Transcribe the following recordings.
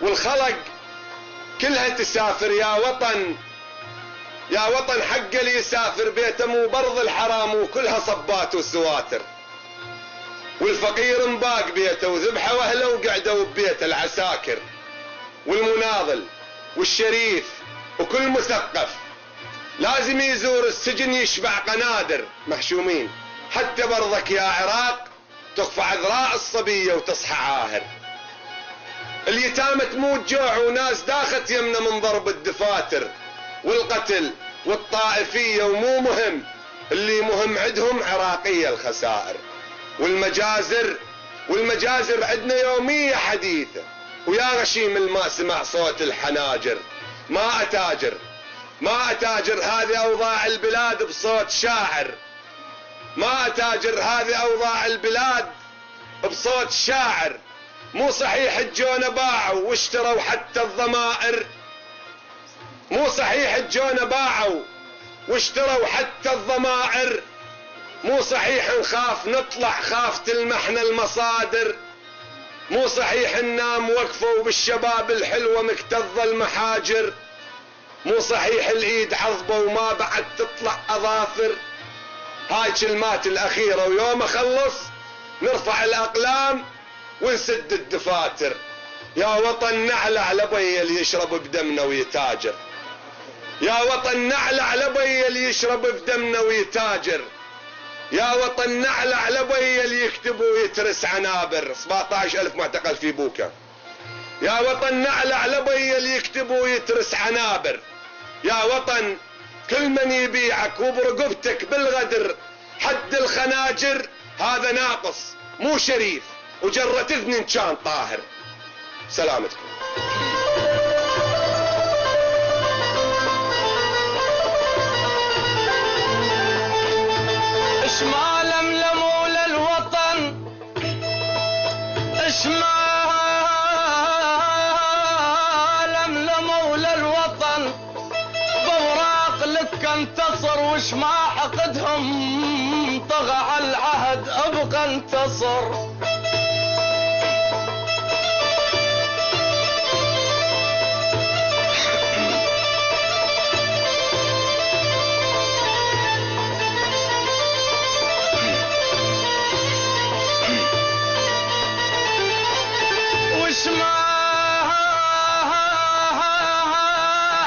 والخلق كلها تسافر. يا وطن يا وطن حق اللي يسافر بيته مو برض الحرام وكلها صبات وسواتر. والفقير مباق بيته وذبحه واهله وقعدوا ببيته العساكر. والمناضل والشريف وكل مثقف لازم يزور السجن يشبع قنادر محشومين. حتى برضك يا عراق تخفى عذراء الصبية وتصحى عاهر. اليتامى تموت جوع وناس داخت يمنا من ضرب الدفاتر والقتل والطائفية، ومو مهم اللي مهم عندهم عراقية الخسائر. والمجازر عندنا يومية حديثة. ويا غشيم الما سمع صوت الحناجر ما أتاجر هذه أوضاع البلاد بصوت شاعر. ما أتاجر هذه أوضاع البلاد بصوت شاعر. مو صحيح الجونة باعوا واشتروا حتى الضمائر. مو صحيح الجونة باعوا واشتروا حتى الضمائر. مو صحيح نخاف نطلع خاف تلمحنا المصادر. مو صحيح ننام وقفوا بالشباب الحلوة مكتظة المحاجر. مو صحيح الايد عضبة وما بعد تطلع اظافر. هاي كلمات الاخيرة ويوم اخلص نرفع الاقلام ونسد الدفاتر. يا وطن نعلع لبي اللي يشرب بدمنا ويتاجر. يا وطن نعلع لبي اللي يشرب بدمنا ويتاجر. يا وطن نعلع لبي اللي يكتب ويترس عنابر. 17,000 معتقل في بوكا. يا وطن نعلع لبي اللي يكتب ويترس عنابر. يا وطن كل من يبيعك وبرقبتك بالغدر حد الخناجر هذا ناقص مو شريف وجرة اذن كان طاهر. سلامتكم. اش ما لملموا للوطن اش ما لملموا للوطن بوراق لك انتصر وش ما حقدهم طغى على العهد ابقى انتصر.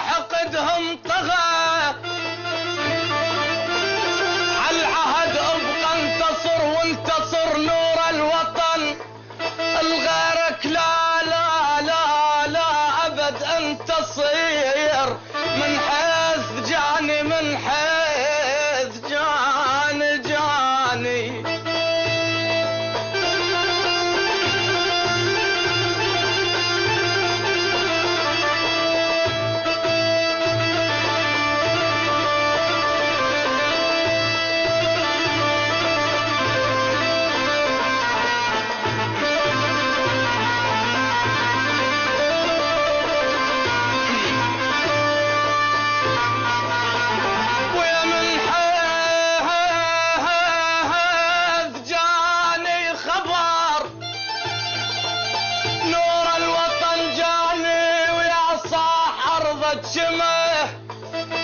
حقدهم طغى عالعهد ابقى انتصر وانتصر نور الوطن الغيرك لا لا لا لا ابد انتصير من حيث جاني من حيث جاني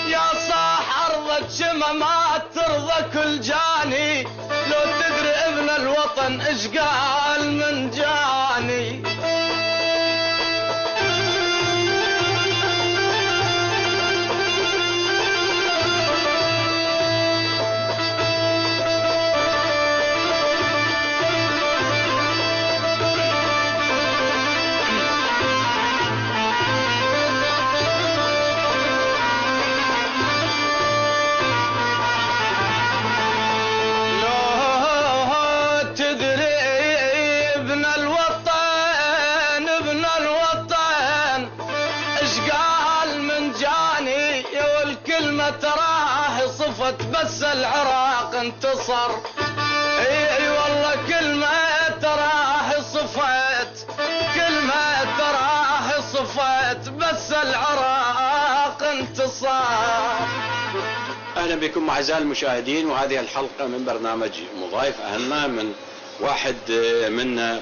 يا صاح أرضك شمه ما ترضى كل جاني لو تدري ابن الوطن ايش قال من جاني. تراه صفت بس العراق انتصر. اي والله كل ما تراه صفت كل ما تراه صفت بس العراق انتصر. اهلا بكم اعزائي المشاهدين، وهذه الحلقه من برنامج مضايف. اهلنا من واحد منا